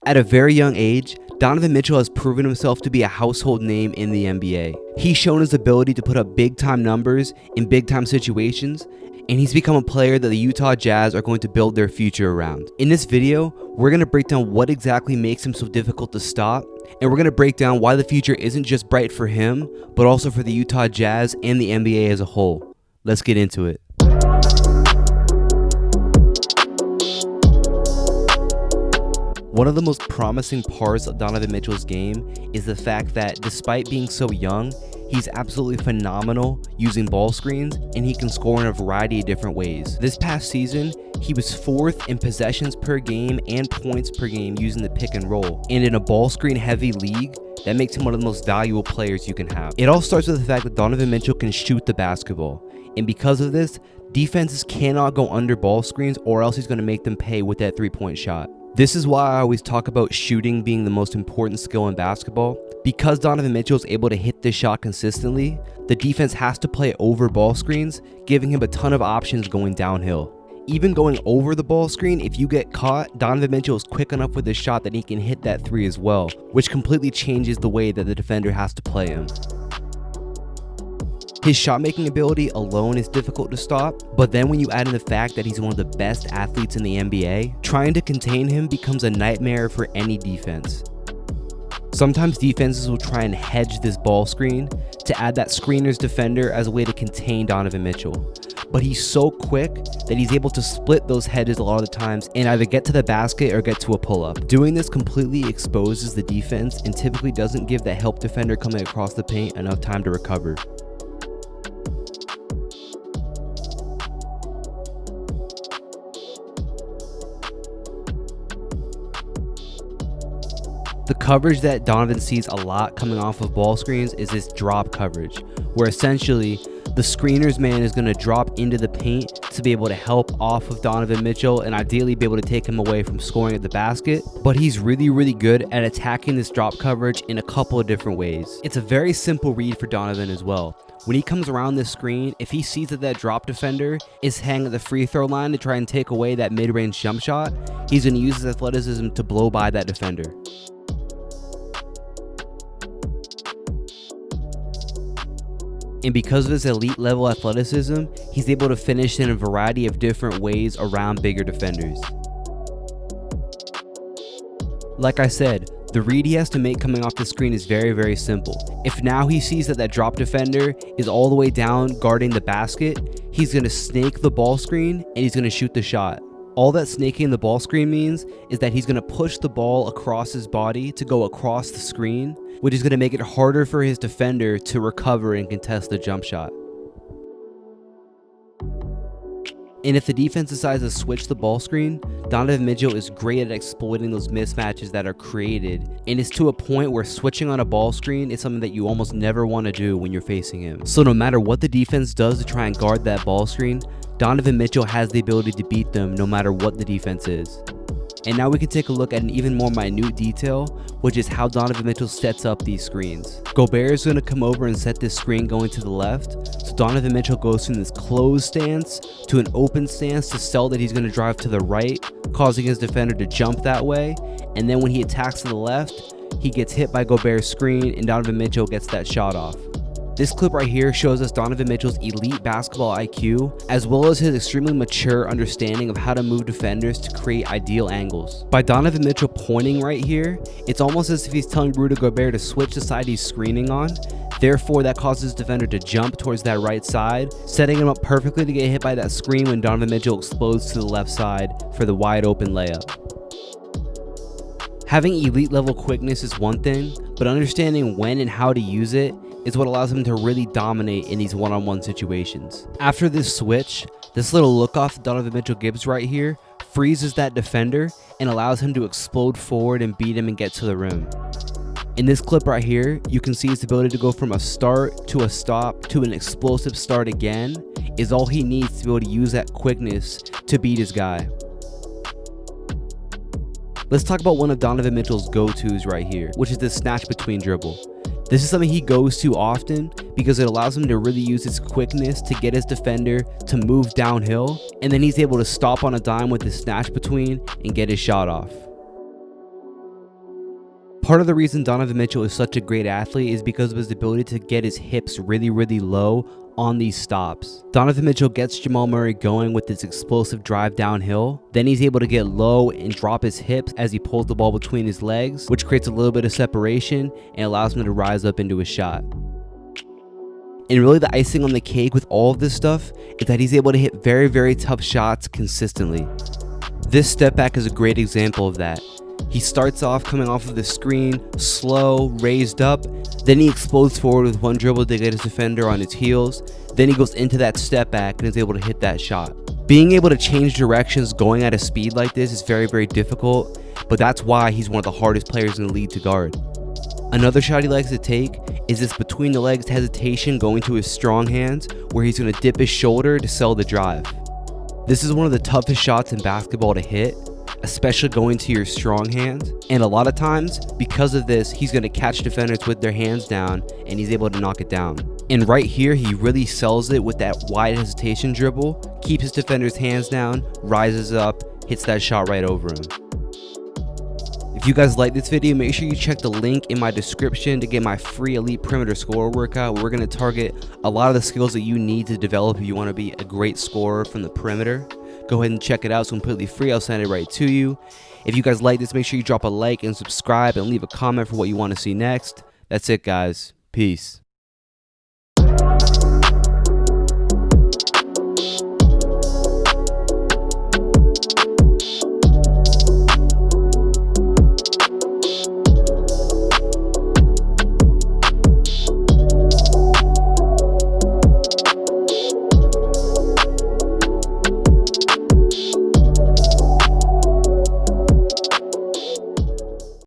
At a very young age, Donovan Mitchell has proven himself to be a household name in the NBA. He's shown his ability to put up big-time numbers in big-time situations, and he's become a player that the Utah Jazz are going to build their future around. In this video, we're going to break down what exactly makes him so difficult to stop, and we're going to break down why the future isn't just bright for him, but also for the Utah Jazz and the NBA as a whole. Let's get into it. One of the most promising parts of Donovan Mitchell's game is the fact that despite being so young, he's absolutely phenomenal using ball screens, and he can score in a variety of different ways. This past season, he was 4th in possessions per game and points per game using the pick and roll. And in a ball screen heavy league, that makes him one of the most valuable players you can have. It all starts with the fact that Donovan Mitchell can shoot the basketball. And because of this, defenses cannot go under ball screens or else he's going to make them pay with that three-point shot. This is why I always talk about shooting being the most important skill in basketball. Because Donovan Mitchell is able to hit this shot consistently, the defense has to play over ball screens, giving him a ton of options going downhill. Even going over the ball screen, if you get caught, Donovan Mitchell is quick enough with his shot that he can hit that three as well, which completely changes the way that the defender has to play him. His shot-making ability alone is difficult to stop, but then when you add in the fact that he's one of the best athletes in the NBA, trying to contain him becomes a nightmare for any defense. Sometimes defenses will try and hedge this ball screen to add that screener's defender as a way to contain Donovan Mitchell. But he's so quick that he's able to split those hedges a lot of the times and either get to the basket or get to a pull-up. Doing this completely exposes the defense and typically doesn't give the help defender coming across the paint enough time to recover. The coverage that Donovan sees a lot coming off of ball screens is this drop coverage, where essentially the screener's man is going to drop into the paint to be able to help off of Donovan Mitchell and ideally be able to take him away from scoring at the basket. But he's really good at attacking this drop coverage in a couple of different ways. It's a very simple read for Donovan as well. When he comes around this screen, if he sees that drop defender is hanging at the free throw line to try and take away that mid-range jump shot, he's going to use his athleticism to blow by that defender. And because of his elite level athleticism, he's able to finish in a variety of different ways around bigger defenders. Like I said, the read he has to make coming off the screen is very simple. If now he sees that drop defender is all the way down guarding the basket, he's going to snake the ball screen and he's going to shoot the shot. All that snaking the ball screen means is that he's going to push the ball across his body to go across the screen, which is going to make it harder for his defender to recover and contest the jump shot. And if the defense decides to switch the ball screen, Donovan Mitchell is great at exploiting those mismatches that are created, and it's to a point where switching on a ball screen is something that you almost never want to do when you're facing him. So no matter what the defense does to try and guard that ball screen, Donovan Mitchell has the ability to beat them no matter what the defense is. And now we can take a look at an even more minute detail, which is how Donovan Mitchell sets up these screens. Gobert is going to come over and set this screen going to the left, so Donovan Mitchell goes from this closed stance to an open stance to sell that he's going to drive to the right, causing his defender to jump that way, and then when he attacks to the left, he gets hit by Gobert's screen and Donovan Mitchell gets that shot off. This clip right here shows us Donovan Mitchell's elite basketball IQ, as well as his extremely mature understanding of how to move defenders to create ideal angles. By Donovan Mitchell pointing right here, it's almost as if he's telling Rudy Gobert to switch the side he's screening on. Therefore, that causes his defender to jump towards that right side, setting him up perfectly to get hit by that screen when Donovan Mitchell explodes to the left side for the wide open layup. Having elite level quickness is one thing, but understanding when and how to use it is what allows him to really dominate in these one-on-one situations. After this switch, this little look off that Donovan Mitchell gives right here freezes that defender and allows him to explode forward and beat him and get to the rim. In this clip right here, you can see his ability to go from a start to a stop to an explosive start again is all he needs to be able to use that quickness to beat his guy. Let's talk about one of Donovan Mitchell's go-tos right here, which is the snatch between dribble. This is something he goes to often because it allows him to really use his quickness to get his defender to move downhill, and then he's able to stop on a dime with his snatch between and get his shot off. Part of the reason Donovan Mitchell is such a great athlete is because of his ability to get his hips really, really low on these stops. Donovan Mitchell gets Jamal Murray going with this explosive drive downhill. Then he's able to get low and drop his hips as he pulls the ball between his legs, which creates a little bit of separation and allows him to rise up into a shot. And really the icing on the cake with all of this stuff is that he's able to hit very, very tough shots consistently. This step back is a great example of that. He starts off coming off of the screen, slow, raised up, then he explodes forward with one dribble to get his defender on his heels, then he goes into that step back and is able to hit that shot. Being able to change directions going at a speed like this is very, very difficult, but that's why he's one of the hardest players in the league to guard. Another shot he likes to take is this between the legs hesitation going to his strong hands, where he's going to dip his shoulder to sell the drive. This is one of the toughest shots in basketball to hit, especially going to your strong hands, and a lot of times because of this he's going to catch defenders with their hands down and he's able to knock it down. And right here he really sells it with that wide hesitation dribble, keeps his defender's hands down, rises up, hits that shot right over him. If you guys like this video, make sure you check the link in my description to get my free elite perimeter scorer workout, where we're going to target a lot of the skills that you need to develop if you want to be a great scorer from the perimeter. Go ahead and check it out. It's completely free. I'll send it right to you. If you guys like this, make sure you drop a like and subscribe and leave a comment for what you want to see next. That's it, guys. Peace.